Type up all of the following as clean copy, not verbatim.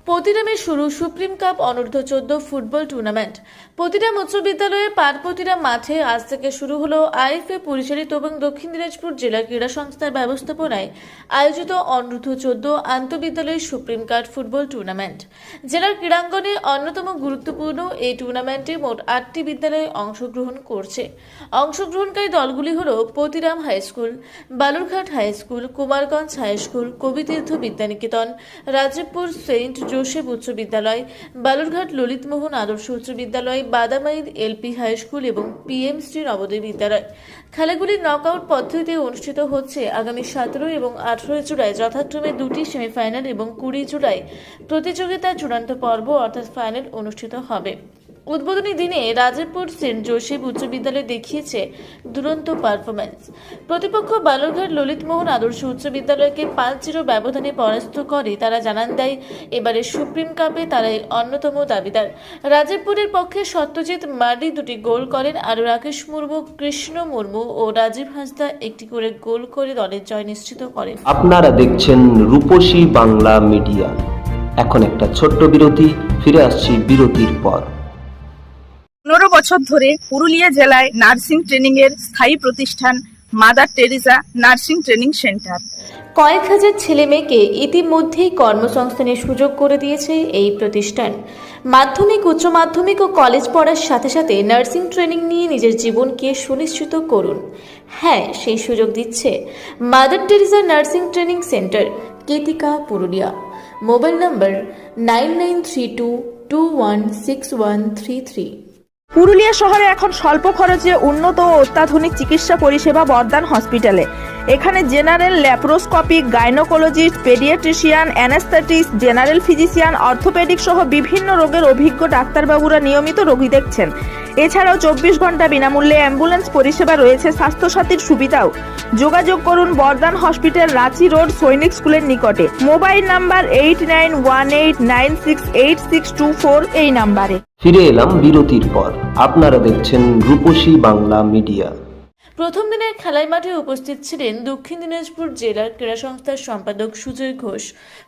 পতিরামে শুরু supreme cup অনূর্ধ্ব 14 football tournament. Patiram উচ্চ বিদ্যালয়ে পারপতিরাম মাঠে আজ থেকে শুরু হলো আইএফএ পরিচালিত এবং দক্ষিণ দিনাজপুর জেলা ক্রীড়া সংস্থার ব্যবস্থাপনায় আয়োজিত অনূর্ধ্ব 14 আন্তঃবিদ্যালয় সুপ্রিম কাপ ফুটবল টুর্নামেন্ট। জেলার ক্রীড়াঙ্গনে অন্যতম গুরুত্বপূর্ণ এই টুর্নামেন্টে মোট 8টি বিদ্যালয় অংশগ্রহণ করছে। অংশগ্রহণকারী দলগুলি হল Patiram high school, Balurghat high school, Kumarganj high school, Kabitirtha Vidyaniketan, Rajibpur Saint Joseph উচ্চ বিদ্যালয়, বালুরঘাট ললিতমোহন আদর্শ উচ্চ বিদ্যালয়, বাদামাইল এলপি হাই স্কুল এবং পিএম শ্রী নবোদয় বিদ্যালয়। খেলাগুলি নকআউট পদ্ধতিতে অনুষ্ঠিত হচ্ছে। আগামী 17 এবং 18 জুলাই যথাক্রমে 2টি সেমিফাইনাল এবং 20 জুলাই প্রতিযোগিতার চূড়ান্ত পর্ব অর্থাৎ ফাইনাল অনুষ্ঠিত হবে। উদ্বোধনী দিনে রাজীবপুর সেন্ট জোসেফ উচ্চ বিদ্যালয় দেখিয়েছে দুরন্ত পারফরম্যান্স। প্রতিপক্ষ বালুরঘাট ললিতমোহন আদর্শ উচ্চ বিদ্যালয়কে 5-0 ব্যবধানে পরাস্ত করে তারা জানান দেয় এবারে সুপ্রিম কাপে তারাই অন্যতম দাবিদার। রাজীবপুরের পক্ষে সত্যজিৎ মার্ডি 2টি গোল করেন, আর রাকেশ মুর্মু, কৃষ্ণ মুর্মু ও রাজীব হাঁসদা 1টি করে গোল করে দলের জয় নিশ্চিত করেন। আপনারা দেখছেন রূপসী বাংলা মিডিয়া। এখন একটা ছোট্ট বিরতি, ফিরে আসছি বিরতির পর। 15 বছর ধরে পুরুলিয়া জেলায় নার্সিং ট্রেনিং এর স্থায়ী প্রতিষ্ঠান mother Teresa nursing training centre কয়েক হাজার ছেলে মেয়েকে ইতিমধ্যেই কর্মসংস্থানের সুযোগ করে দিয়েছে এই প্রতিষ্ঠান। মাধ্যমিক, উচ্চ মাধ্যমিক ও কলেজ পড়ার সাথে সাথে নার্সিং ট্রেনিং নিয়ে নিজের জীবনকে সুনিশ্চিত করুন। হ্যাঁ, সেই সুযোগ দিচ্ছে Mother Teresa nursing training centre, Ketika, Purulia. Mobile number 9932216133। Purulia শহরে এখন স্বল্প খরচে উন্নত ও অত্যাধুনিক চিকিৎসা পরিষেবা বর্ধমান হসপিটালে। এখানে general, laparoscopic, gynaecologist, paediatrician, anaesthetist, general physician, orthopaedic সহ বিভিন্ন রোগের অভিজ্ঞ ডাক্তারবাবুরা নিয়মিত রোগী দেখছেন। এছাড়াও 24 ঘন্টা বিনামূল্যে অ্যাম্বুলেন্স পরিষেবা রয়েছে, স্বাস্থ্যসাথীর সুবিধাও। যোগাযোগ করুন বর্ধমান হসপিটাল, রাঁচি রোড, সৈনিক স্কুলের নিকটে। মোবাইল নাম্বার 8918968624 এই নাম্বারে। ফিরে এলাম বিরতির পর। আপনারা দেখছেন রূপসী বাংলা মিডিয়া। প্রথম দিনের খেলায় মাঠে উপস্থিত ছিলেন দক্ষিণ দিনাজপুর জেলার ক্রীড়া সংস্থার সম্পাদক সুজয় ঘোষ,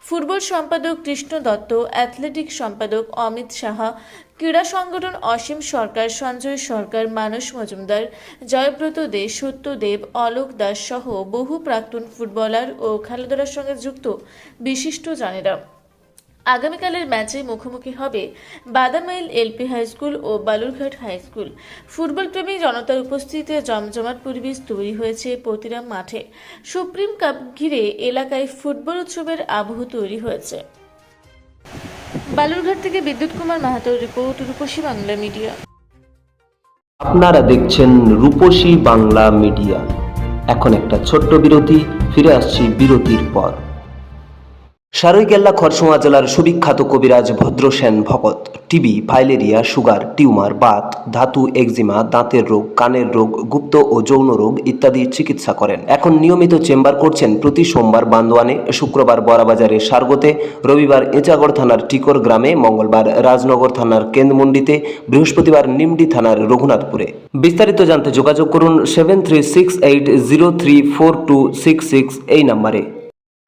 ফুটবল সম্পাদক কৃষ্ণ দত্ত, অ্যাথলেটিক সম্পাদক অমিত সাহা, ক্রীড়া সংগঠন অসীম সরকার, সঞ্জয় সরকার, মানস মজুমদার, জয়ব্রত দে, সত্যদেব, অলোক দাস সহ বহু প্রাক্তন ফুটবলার ও খেলাধুলার সঙ্গে যুক্ত বিশিষ্ট জনেরা। আগামীকালের ম্যাচে মুখোমুখি হবে বাদামাইল এলপি হাই স্কুল ও বালুরঘাট হাই স্কুল। ফুটবল প্রেমী জনতার উপস্থিতিতে জমজমাট পরিবেশ তৈরি হয়েছে পতিরাম মাঠে। সুপ্রিম কাপ ঘিরে এলাকায় ফুটবল উৎসবের আবহ তৈরি হয়েছে। বালুরঘাট থেকে বিদ্যুৎ কুমার মাহাতোর রিপোর্ট, রূপসী বাংলা মিডিয়া। আপনারা দেখছেন রূপসী বাংলা মিডিয়া। এখন একটা ছোট্ট বিরতি, ফিরে আসছি বিরতির পর। সারৈকেল্লা খরসোয়া জেলার সুবিখ্যাত কবিরাজ ভদ্রসেন ভকত TB, filaria, sugar, tumour, Baat, ধাতু, এক্সিমা, দাঁতের রোগ, কানের রোগ, গুপ্ত ও যৌন রোগ ইত্যাদি চিকিৎসা করেন। এখন নিয়মিত চেম্বার করছেন প্রতি সোমবার বান্দোয়ানে, শুক্রবার বড়াবাজারে সারগোতে, রবিবার এঁচাগড় থানার টিকর গ্রামে, মঙ্গলবার রাজনগর থানার কেন্দ্রমন্ডিতে, বৃহস্পতিবার নিমডি থানার রঘুনাথপুরে। বিস্তারিত জানতে যোগাযোগ করুন 7368034266 এই নম্বরে।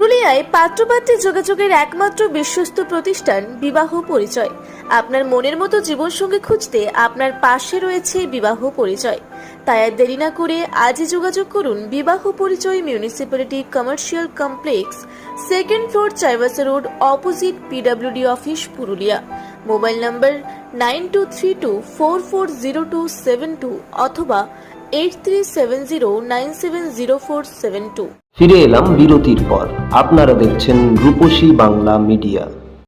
পুরুলিয়ায় পাত্রপাত্রী যোগাযোগের একমাত্র বিশ্বস্ত প্রতিষ্ঠান বিবাহ পরিচয়। আপনার মনের মতো জীবনসঙ্গী খুঁজতে আপনার পাশে রয়েছে বিবাহ পরিচয়। তাই আর দেরি না করে আজই যোগাযোগ করুন বিবাহ পরিচয়, municipality commercial complex, 2nd floor, Chaibasa road, opposite PWD office, Purulia. Mobile নম্বর 9232440272 অথবা 8370970472। ফিরে এলাম বিরতির পর। আপনারা দেখছেন রূপসী বাংলা মিডিয়া।